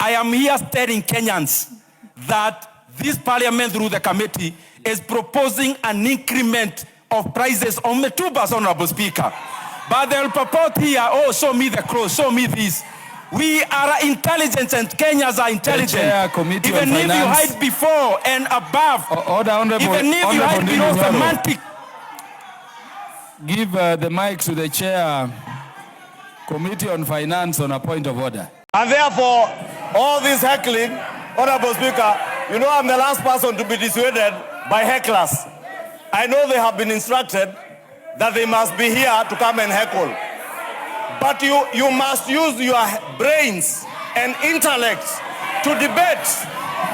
I am here telling Kenyans that this parliament through the committee is proposing an increment of prices on the tubers, Honorable Speaker. But they'll purport here, oh, show me the clothes, show me this. We are intelligent and Kenyans are intelligent. Even if you hide before and above, even if you hide below semantic. Give the mic to the chair, Committee on Finance, on a point of order. And therefore, all this heckling, Honorable Speaker, you know I'm the last person to be dissuaded by hecklers. I know they have been instructed that they must be here to come and heckle. But you must use your brains and intellect to debate,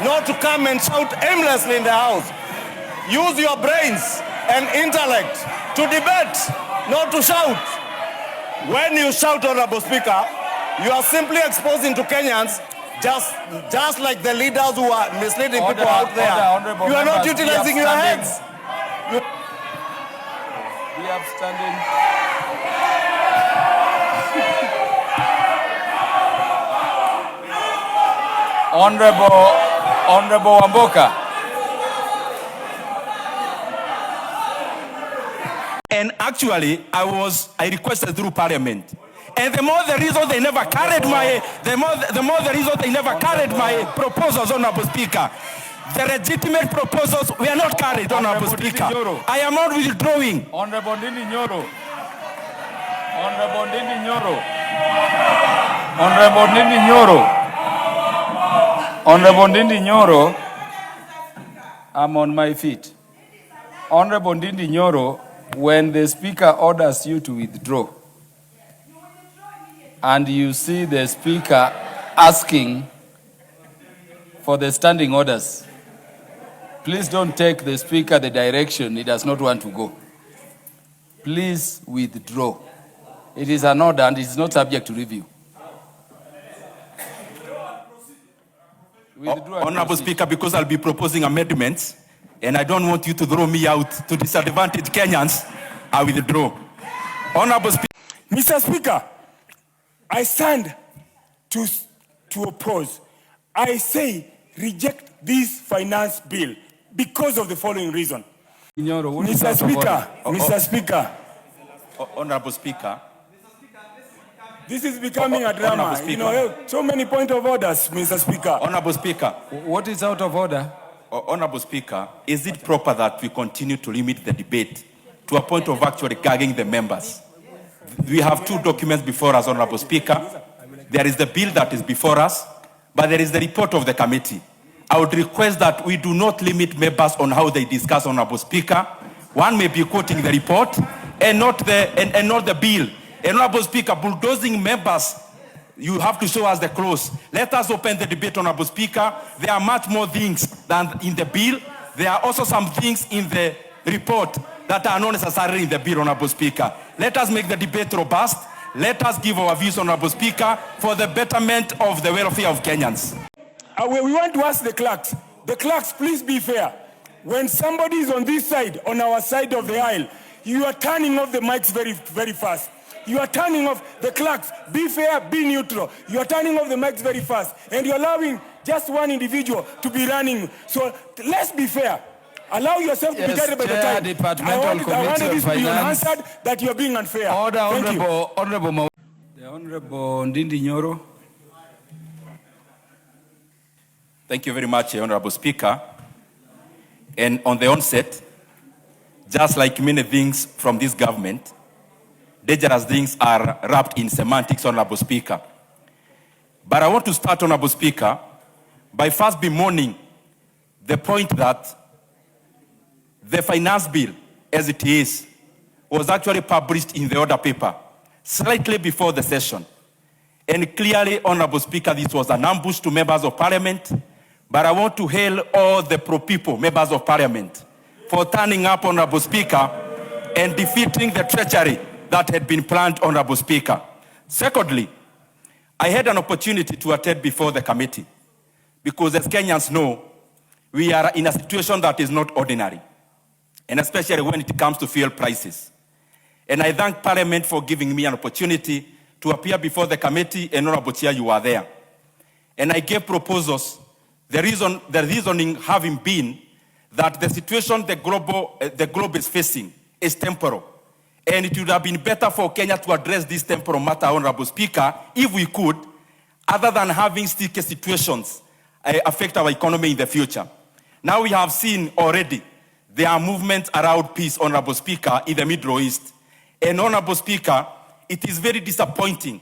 not to come and shout aimlessly in the house. Use your brains and intellect to debate, not to shout. When you shout, Honorable Speaker, you are simply exposing to Kenyans just like the leaders who are misleading people out there. You are not utilizing your heads. We have standing. Honorable Wamboka. And actually, I requested through Parliament. And the more the reason they never carried my proposals, Honorable Speaker. The legitimate proposals were not carried, Honorable Speaker. I am not withdrawing. Honorable Ndindi Nyoro. Honorable Ndindi Nyoro. Honorable Ndindi Nyoro. Honorable Ndindi Nyoro. I'm on my feet. Honorable Ndindi Nyoro, when the Speaker orders you to withdraw, and you see the Speaker asking for the standing orders, please don't take the Speaker the direction he does not want to go. Please withdraw. It is an order and it is not subject to review. Honorable Speaker, because I'll be proposing amendments, and I don't want you to throw me out to disadvantage Kenyans, I withdraw. Honorable Speaker. Mr. Speaker, I stand to oppose. I say reject this finance bill because of the following reason. Mr. Speaker. Honorable Speaker. This is becoming a drama. You know, so many point of orders, Mr. Speaker. Honorable Speaker. What is out of order? Honorable Speaker, is it proper that we continue to limit the debate to a point of actually gagging the members? We have two documents before us, Honorable Speaker. There is the bill that is before us, but there is the report of the committee. I would request that we do not limit members on how they discuss, Honorable Speaker. One may be quoting the report and not the bill. Honorable Speaker, bulldozing members, you have to show us the clause. Let us open the debate, Honorable Speaker. There are much more things than in the bill. There are also some things in the report that are not necessarily in the bill, Honorable Speaker. Let us make the debate robust. Let us give our views, Honorable Speaker, for the betterment of the welfare of Kenyans. We want to ask the clerks. The clerks, please be fair. When somebody is on this side, on our side of the aisle, you are turning off the mics very, very fast. You are turning off the clerks. Be fair, be neutral. You are turning off the mics very fast. And you're allowing just one individual to be running. So let's be fair. Allow yourself to be guided by the time. I want this to be answered that you're being unfair. Order, Honorable Ndindi Nyoro. Thank you very much, Honorable Speaker. And on the onset, just like many things from this government, dangerous things are wrapped in semantics, Honorable Speaker. But I want to start, Honorable Speaker, by first bemoaning the point that the finance bill, as it is, was actually published in the order paper slightly before the session. And clearly, Honorable Speaker, this was an ambush to members of Parliament. But I want to hail all the pro-people members of Parliament for turning up, Honorable Speaker, and defeating the treachery that had been planned, Honorable Speaker. Secondly, I had an opportunity to attend before the committee because, as Kenyans know, we are in a situation that is not ordinary, and especially when it comes to fuel prices. And I thank Parliament for giving me an opportunity to appear before the committee, and Honorable Chair, you are there. and I gave proposals. The reasoning having been that the situation the globe is facing is temporal. And it would have been better for Kenya to address this temporal matter, Honorable Speaker, if we could, other than having sticky situations affect our economy in the future. Now we have seen already there are movements around peace, Honorable Speaker, in the Middle East. And Honorable Speaker, it is very disappointing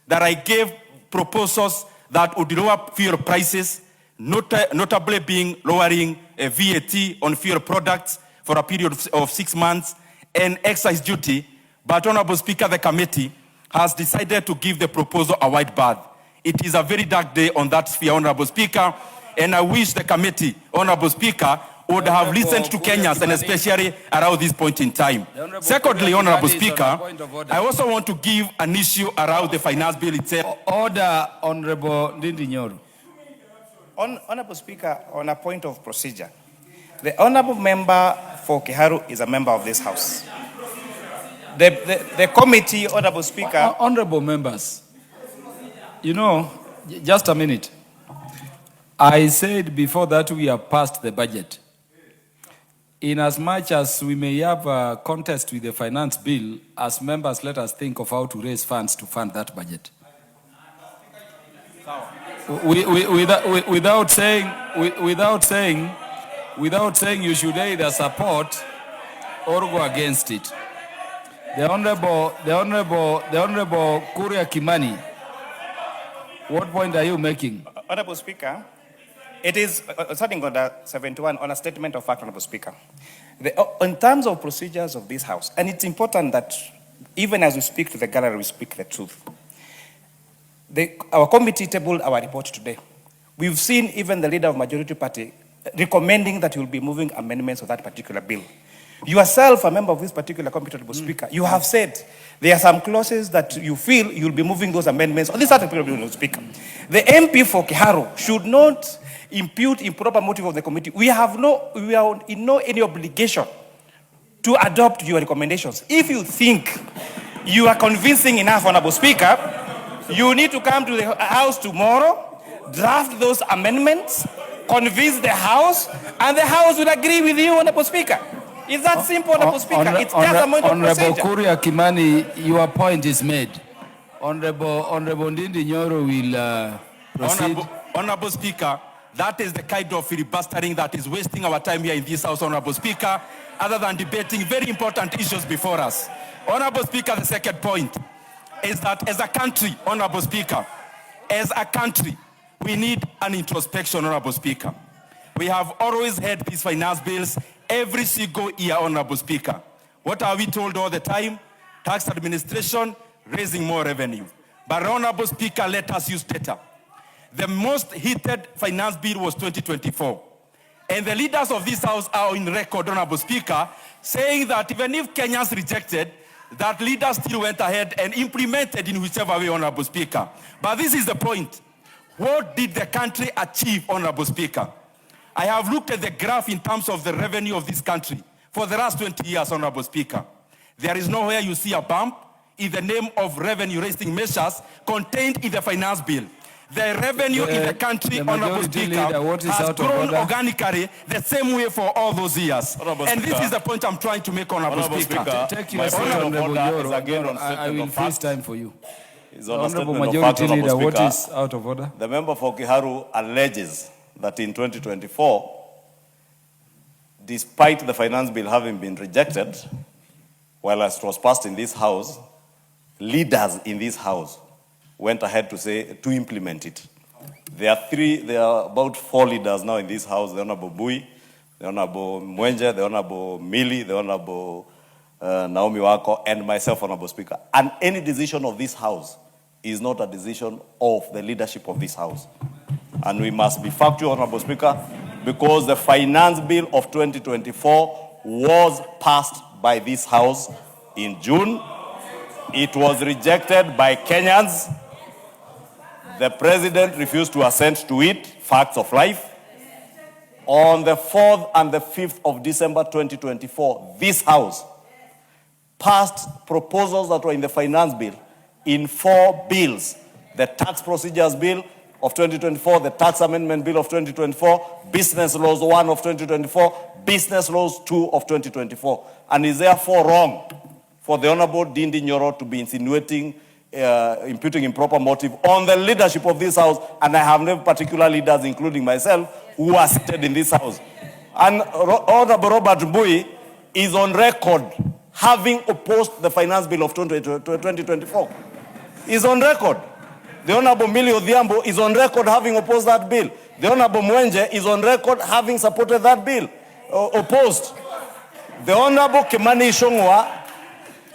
that I gave proposals that would lower fuel prices, notably being lowering VAT on fuel products for a period of 6 months and excise duty. But Honorable Speaker, the committee has decided to give the proposal a wide berth. It is a very dark day on that sphere, Honorable Speaker, and I wish the committee, Honorable Speaker, would have listened to Kenyans, and especially around this point in time. Secondly, Honorable Speaker, I also want to give an issue around the finance bill itself. Order, Honorable Ndindi Nyoro. Honorable Speaker, on a point of procedure, the Honorable Member for Kiharu is a member of this House. The committee, Honorable Speaker... Honorable members, you know, just a minute. I said before that we have passed the budget. In as much as we may have a contest with the finance bill, as members, let us think of how to raise funds to fund that budget. Without saying you should either support or go against it. The Honorable Kuria Kimani, what point are you making? Honorable Speaker, it is starting on the 71 on a statement of fact, Honorable Speaker. In terms of procedures of this House, and it's important that even as we speak to the gallery, we speak the truth. Our committee tabled our report today. We've seen even the leader of Majority Party recommending that you'll be moving amendments of that particular bill. Yourself, a member of this particular committee, Honorable Speaker, you have said there are some clauses that you feel you'll be moving those amendments on this particular bill, Honorable Speaker. The MP for Kiharu should not impute improper motive of the committee. We are in no any obligation to adopt your recommendations. If you think you are convincing enough, Honorable Speaker, you need to come to the House tomorrow, draft those amendments, convince the House, and the House will agree with you, Honorable Speaker. It's that simple, Honorable Speaker. It's just a matter of procedure. Honorable Kuria Kimani, your point is made. Honorable Ndindi Nyoro will proceed. Honorable Speaker, that is the kind of filibustering that is wasting our time here in this House, Honorable Speaker, other than debating very important issues before us. Honorable Speaker, the second point is that as a country, Honorable Speaker, as a country, we need an introspection, Honorable Speaker. We have always had these finance bills every single year, Honorable Speaker. What are we told all the time? Tax administration, raising more revenue. But Honorable Speaker, let us use data. The most heated finance bill was 2024. And the leaders of this House are in record, Honorable Speaker, saying that even if Kenyans rejected, that leaders still went ahead and implemented in whichever way, Honorable Speaker. But this is the point. What did the country achieve, Honorable Speaker? I have looked at the graph in terms of the revenue of this country for the last 20 years, Honorable Speaker. There is nowhere you see a bump in the name of revenue-raising measures contained in the finance bill. The revenue in the country, Honorable Speaker, has grown organically the same way for all those years. And this is the point I'm trying to make, Honorable Speaker. Take your seat, Honorable Nyoro. I will freeze time for you. Honorable Majority Leader, what is out of order? The member for Kiharu alleges that in 2024, despite the finance bill having been rejected, while it was passed in this House, leaders in this House went ahead to implement it. There are about 4 leaders now in this House: the Honorable Bui, the Honorable Mwenje, the Honorable Mili, the Honorable Naomi Wako, and myself, Honorable Speaker. And any decision of this House is not a decision of the leadership of this House. And we must be factual, Honorable Speaker, because the finance bill of 2024 was passed by this House in June. It was rejected by Kenyans. The President refused to assent to it, facts of life. On the 4th and the 5th of December 2024, this House passed proposals that were in the finance bill in 4 bills: the tax procedures bill of 2024, the Tax Amendment Bill of 2024, Business Laws 1 of 2024, Business Laws 2 of 2024. And is therefore wrong for the Honorable Ndindi Nyoro to be insinuating, imputing improper motive on the leadership of this House, and I have no particular leaders, including myself, who are seated in this House. And Honorable Robert Mbui is on record having opposed the Finance Bill of 2024. He's on record. The Honorable Millie Odhiambo is on record having opposed that bill. The Honorable Mwenje is on record having supported that bill, opposed. The Honorable Kimani Ichung'wah,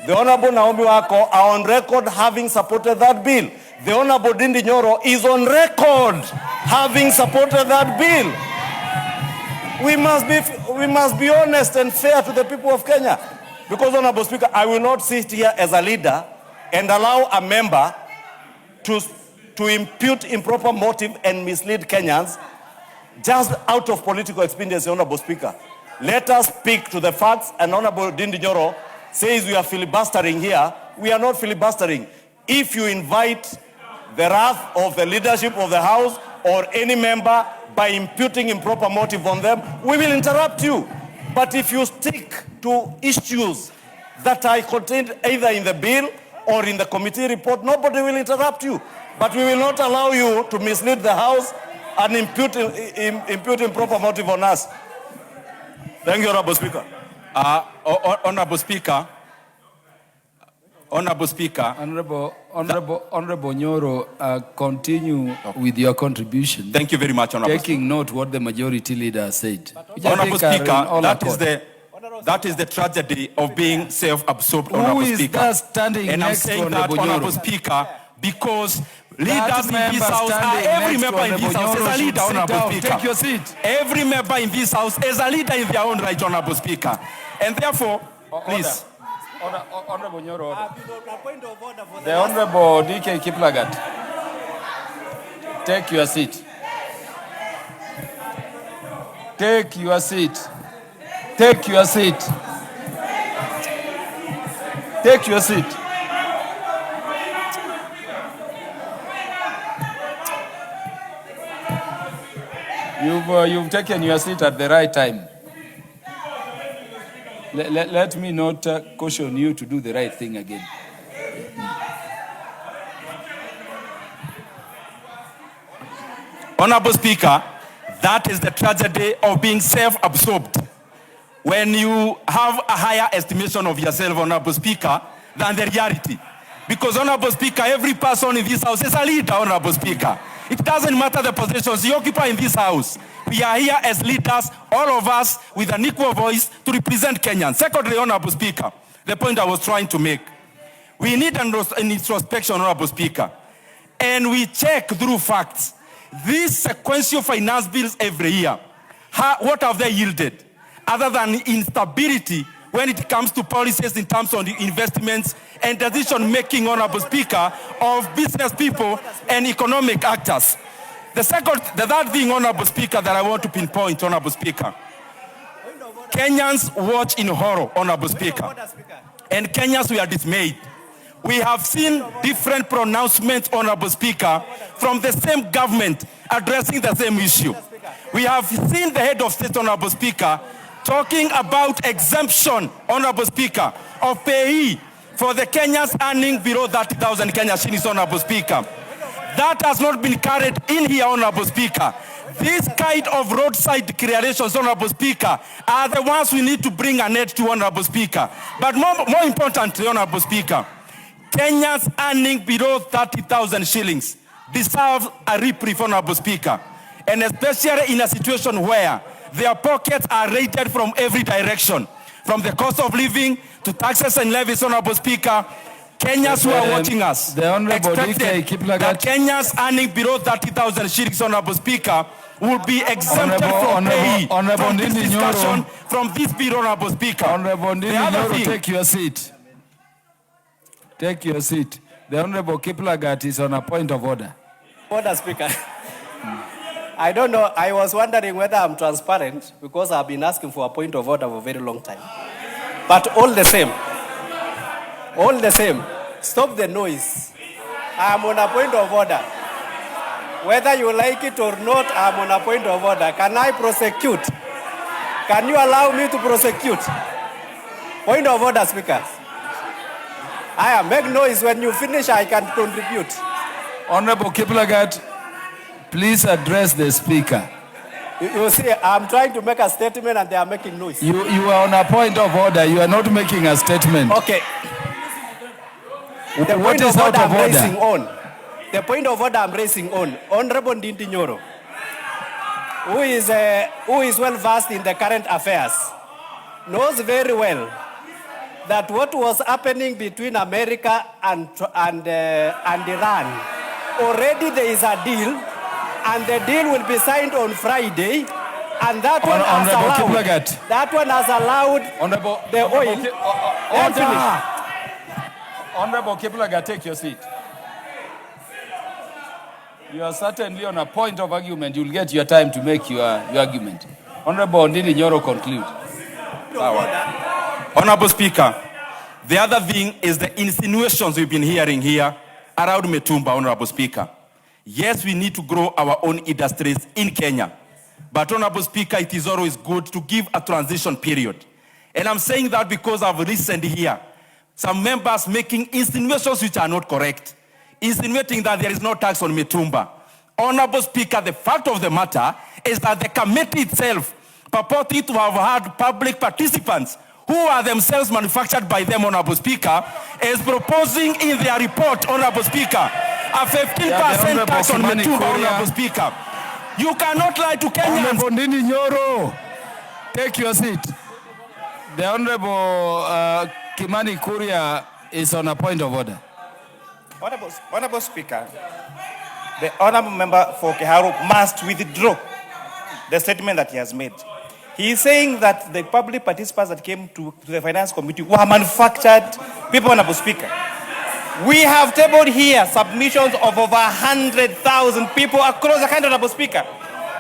the Honorable Naomi Wako are on record having supported that bill. The Honorable Ndindi Nyoro is on record having supported that bill. We must be honest and fair to the people of Kenya. Because, Honorable Speaker, I will not sit here as a leader and allow a member to impute improper motive and mislead Kenyans just out of political expediency, Honorable Speaker. Let us speak to the facts, and Honorable Ndindi Nyoro says we are filibustering here. We are not filibustering. If you invite the wrath of the leadership of the House or any member by imputing improper motive on them, we will interrupt you. But if you stick to issues that are contained either in the bill or in the committee report, nobody will interrupt you. But we will not allow you to mislead the House and impute improper motive on us. Thank you, Honorable Speaker. Honorable Speaker. Honorable Speaker. Honorable Nyoro, continue with your contribution. Thank you very much, Honorable Taking note what the majority leader said. Honorable Speaker, that is the tragedy of being self-absorbed, Honorable Speaker. Who is standing and next I'm saying to that, Honorable Nyoro? Speaker, because leaders in this House every member in this House is a leader, Honorable Speaker. Take your seat. Every member in this House is a leader in their own right, Honorable Speaker. And therefore, please. Honorable Nyoro, the Honorable DK Kiplagat, take your seat. Take your seat. Take your seat. Take your seat. You've taken your seat at the right time. Let me not caution you to do the right thing again. Honorable Speaker, that is the tragedy of being self-absorbed. When you have a higher estimation of yourself, Honorable Speaker, than the reality. Because, Honorable Speaker, every person in this House is a leader, Honorable Speaker. It doesn't matter the positions you occupy in this House. We are here as leaders, all of us, with an equal voice to represent Kenyans. Secondly, Honorable Speaker, the point I was trying to make. We need an introspection, Honorable Speaker. And we check through facts. These sequential finance bills every year, what have they yielded? Other than instability when it comes to policies in terms of the investments and decision-making, Honorable Speaker, of business people and economic actors. The third thing, Honorable Speaker, that I want to pinpoint, Honorable Speaker. Kenyans watch in horror, Honorable Speaker. And Kenyans, we are dismayed. We have seen different pronouncements, Honorable Speaker, from the same government addressing the same issue. We have seen the head of state, Honorable Speaker, talking about exemption, Honorable Speaker, of payee for the Kenyans earning below 30,000 Kenya shillings, Honorable Speaker. That has not been carried in here, Honorable Speaker. This kind of roadside creations, Honorable Speaker, are the ones we need to bring an end to, Honorable Speaker. But more importantly, Honorable Speaker, Kenyans earning below 30,000 shillings deserve a reprieve, Honorable Speaker. And especially in a situation where their pockets are raided from every direction, from the cost of living to taxes and levies, Honorable Speaker. Kenyans who are watching us expected that Kenyans earning below 30,000 shillings, Honorable Speaker, will be exempted from pay from this discussion, from this bill, Honorable Speaker. Honorable Ndindi Nyoro, take your seat. Take your seat. The Honorable Kiplagat is on a point of order. Order, Speaker. I don't know. I was wondering whether I'm transparent because I've been asking for a point of order for a very long time. But all the same, stop the noise. I'm on a point of order. Whether you like it or not, I'm on a point of order. Can I prosecute? Can you allow me to prosecute? Point of order, Speaker. Make noise. When you finish, I can contribute. Honorable Kiplagat, please address the speaker. You see, I'm trying to make a statement and they are making noise. You are on a point of order. You are not making a statement. Okay. The point of order I'm raising on. The point of order I'm raising on. Honorable Ndindi Nyoro, who is well versed in the current affairs, knows very well that what was happening between America and Iran, already there is a deal, and the deal will be signed on Friday, and that one has allowed the oil. Honorable Kiplagat, take your seat. You are certainly on a point of argument. You'll get your time to make your argument. Honorable Ndindi Nyoro, conclude. Honorable Speaker, the other thing is the insinuations we've been hearing here around Metumba, Honorable Speaker. Yes, we need to grow our own industries in Kenya. But, Honorable Speaker, it is always good to give a transition period. And I'm saying that because I've listened here some members making insinuations which are not correct, insinuating that there is no tax on Metumba. Honorable Speaker, the fact of the matter is that the committee itself purported to have had public participants who are themselves manufactured by them, Honorable Speaker, is proposing in their report, Honorable Speaker, a 15% tax on Kimani, Metumba, Honorable Speaker. You cannot lie to Kenyans. Honorable Ndindi Nyoro, take your seat. The Honorable Kimani Kuria is on a point of order. Honorable Speaker, the honorable member for Kiharu must withdraw the statement that he has made. He is saying that the public participants that came to the Finance Committee were manufactured people, Honorable Speaker. We have tabled here submissions of over 100,000 people across the country, Honorable Speaker.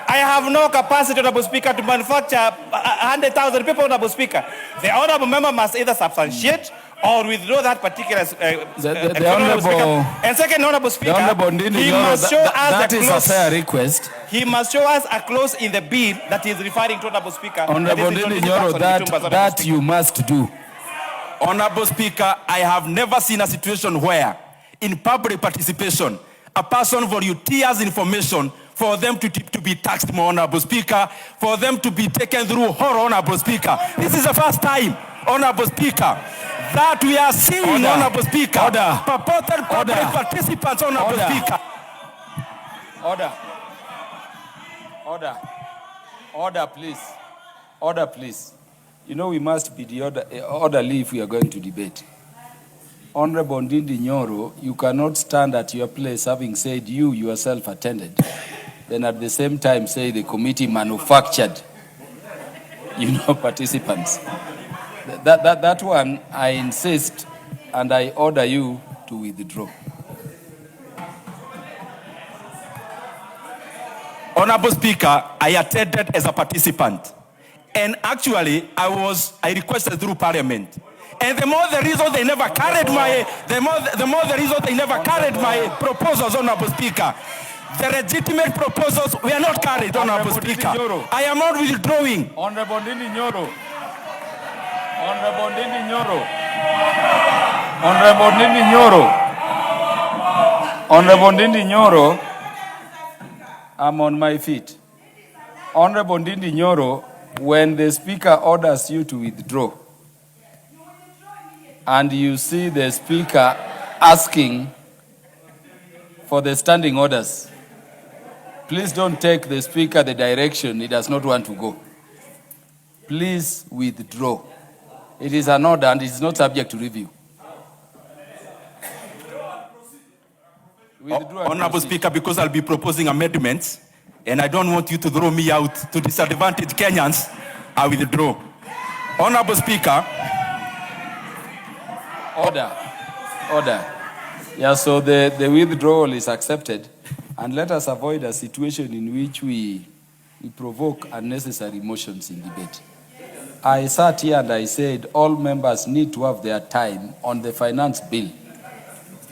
I have no capacity, Honorable Speaker, to manufacture 100,000 people, Honorable Speaker. The honorable member must either substantiate or withdraw that particular the honorable, and second, Honorable Speaker, he must show us that a is clause. a fair request. He must show us a clause in the bill that he is referring to, Honorable Speaker. Honorable Ndindi Nyoro, that you must do. Honorable Speaker, I have never seen a situation where, in public participation, a person volunteers information for them to be taxed more, Honorable Speaker, for them to be taken through horror, Honorable Speaker. This is the first time, Honorable Speaker, that we are seeing, Honorable Speaker, purported public participants, Honorable Speaker. Order, please. Order, please. You know we must be the orderly if we are going to debate. Honorable Ndindi Nyoro, you cannot stand at your place having said you yourself attended, then at the same time say the committee manufactured, participants. That one, I insist, and I order you to withdraw. Honorable Speaker, I attended as a participant. And actually, I requested through Parliament. And the more the reason they never carried my proposals, Honorable Speaker. The legitimate proposals were not carried, Honorable Speaker. I am not withdrawing. Honorable Ndindi Nyoro. Honorable Ndindi Nyoro. Honorable Ndindi Nyoro. Honorable Ndindi Nyoro. I'm on my feet. Honorable Ndindi Nyoro, when the Speaker orders you to withdraw, and you see the Speaker asking for the standing orders, please don't take the Speaker the direction he does not want to go. Please withdraw. It is an order and it is not subject to review. Honorable Speaker, because I'll be proposing amendments, and I don't want you to throw me out to disadvantage Kenyans, I withdraw. Honorable Speaker. Order. Yeah, so the withdrawal is accepted, and let us avoid a situation in which we provoke unnecessary motions in debate. I sat here and I said all members need to have their time on the finance bill.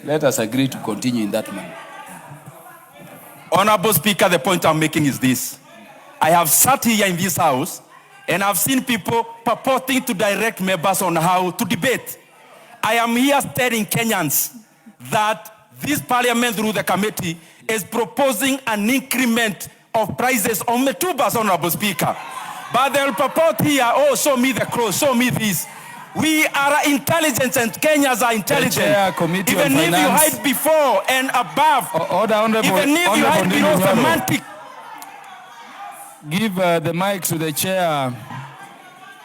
Let us agree to continue in that manner. Honorable Speaker, the point I'm making is this. I have sat here in this house and I've seen people purporting to direct members on how to debate. I am here telling Kenyans that this parliament through the committee is proposing an increment of prices on metubas, Honorable Speaker. But they'll purport here, oh, show me the clothes, show me this. We are intelligent and Kenyans are intelligent. Chair, Committee even on if Finance. you hide before and above, Order, Honorable, even if you hide below semantic. Give the mic to the chair,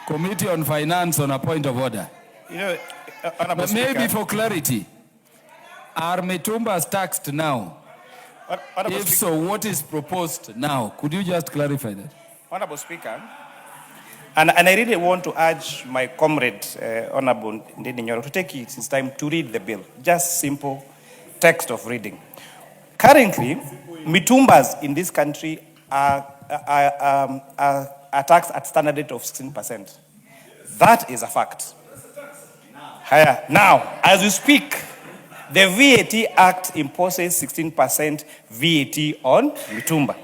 Committee on Finance, on a point of order. You know, Honorable But Speaker, maybe for clarity, are Mitumbas taxed now? Honorable If Speaker, so, what is proposed now? Could you just clarify that? Honorable Speaker, and I really want to urge my comrade, Honorable Ndindi Nyoro, to take his time to read the bill. Just simple text of reading. Currently, mitumbas in this country are taxed at standard rate of 16%. That is a fact. Now, as we speak, the VAT Act imposes 16% VAT on mitumba.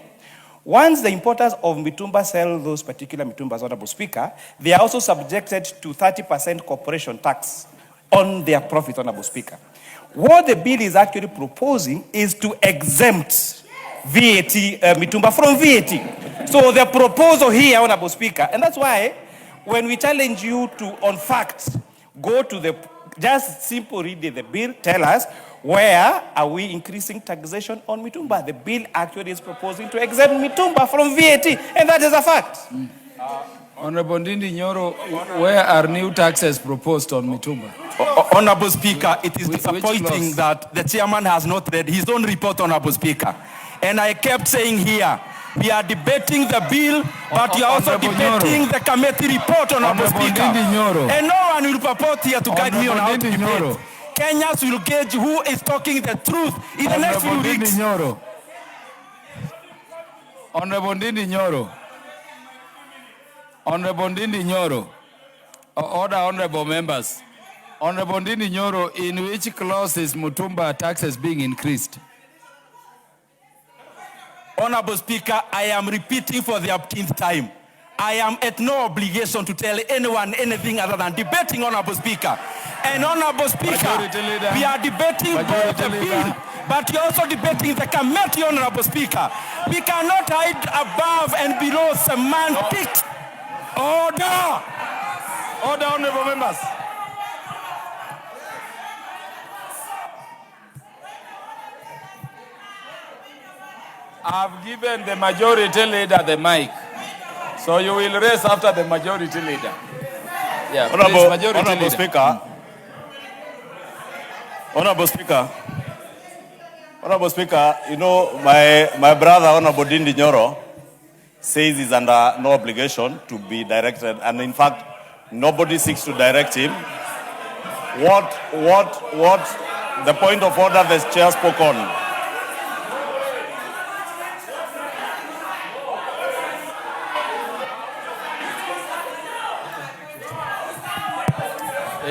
Once the importers of mitumba sell those particular mitumbas, Honorable Speaker, they are also subjected to 30% corporation tax on their profit, Honorable Speaker. What the bill is actually proposing is to exempt VAT, mitumba from VAT. So the proposal here, Honorable Speaker, and that's why when we challenge you to, on facts, go to the, just simple read the bill, tell us, where are we increasing taxation on mitumba? The bill actually is proposing to exempt mitumba from VAT, and that is a fact. Honorable Ndindi Nyoro, where are new taxes proposed on mitumba? Honorable Speaker, it is Which disappointing clause? that the chairman has not read his own report, Honorable Speaker. And I kept saying here, we are debating the bill, but we are also Honorable debating Nyoro. the committee report, Honorable Honorable Speaker. Ndindi Nyoro. And no one will purport here to guide me on how to Honorable Ndindi debate. Nyoro. Kenyans will gauge who is talking the truth in the next few Honorable Ndindi weeks. Nyoro. Honorable Ndindi Nyoro. Honorable Ndindi Nyoro. Order, honorable members. Honorable Ndindi Nyoro, in which clause is Mutumba taxes being increased? Honorable Speaker, I am repeating for the 18th time. I am at no obligation to tell anyone anything other than debating, Honorable Speaker. And Honorable Speaker, Majority Leader. we are debating both the Majority bill, Leader. but you're also debating the committee, Honorable Speaker. We cannot hide above and below semantics. Order! Order, honorable members. I've given the majority leader the mic. So you will raise after the majority leader. Yeah, please, majority Honorable leader. Speaker. Honorable Speaker. Honorable Speaker, you know, my brother, Honorable Ndindi Nyoro, says he's under no obligation to be directed. And in fact, nobody seeks to direct him. The point of order the chair spoke on.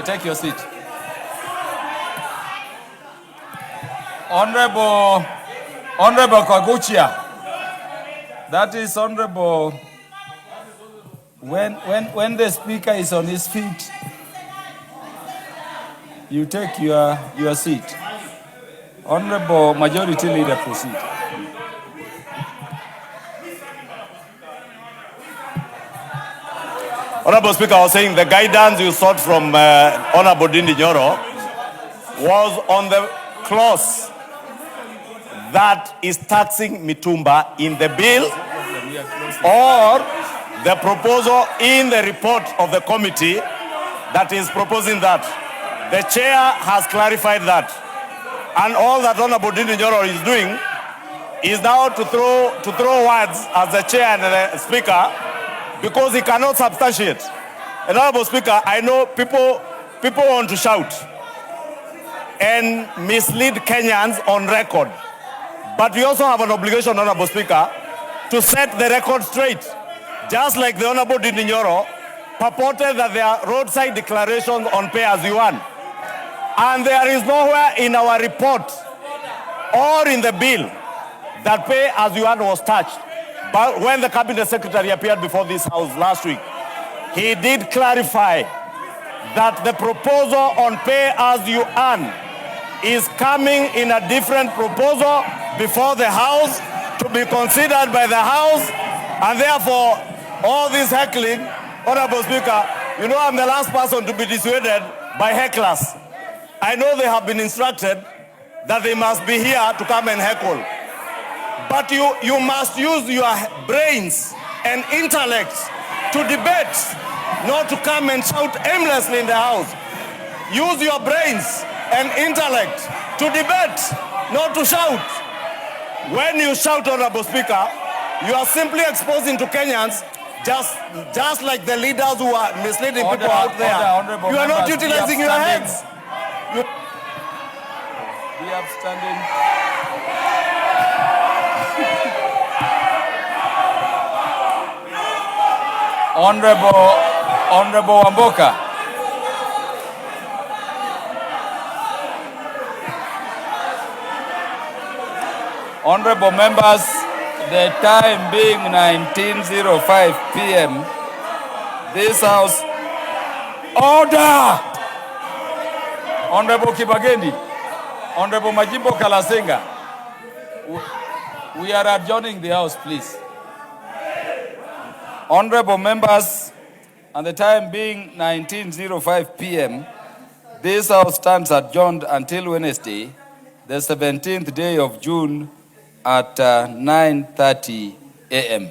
Take your seat. Honorable Kwaguchia. That is honorable. When the speaker is on his feet, you take your seat. Honorable Majority Leader, proceed. Honorable Speaker, I was saying the guidance you sought from Honorable Ndindi Nyoro was on the clause that is taxing mitumba in the bill or the proposal in the report of the committee that is proposing that. The chair has clarified that. And all that Honorable Ndindi Nyoro is doing is now to throw words as the chair and the speaker, because he cannot substantiate. And Honorable Speaker, I know people want to shout and mislead Kenyans on record. But we also have an obligation, Honorable Speaker, to set the record straight. Just like the Honorable Ndindi Nyoro purported that there are roadside declarations on pay as you earn. And there is nowhere in our report or in the bill that pay as you earn was touched. But when the cabinet secretary appeared before this house last week, he did clarify that the proposal on pay as you earn is coming in a different proposal before the House to be considered by the House, and therefore all this heckling, Honorable Speaker, you know I'm the last person to be dissuaded by hecklers. I know they have been instructed that they must be here to come and heckle. But you must use your brains and intellect to debate, not to come and shout aimlessly in the House. Use your brains and intellect to debate, not to shout. When you shout, Honorable Speaker, you are simply exposing to Kenyans, just like the leaders who are misleading people out there. You are not utilizing your heads. We have standing. Honorable Wamboka. Honorable members, the time being 19:05 p.m., this House, order! Honorable Kibagendi, Honorable Majimbo Kalasenga, we are adjourning the House, please. Honorable members, and the time being 19:05 p.m., this House stands adjourned until Wednesday, the 17th day of June at 9:30 a.m.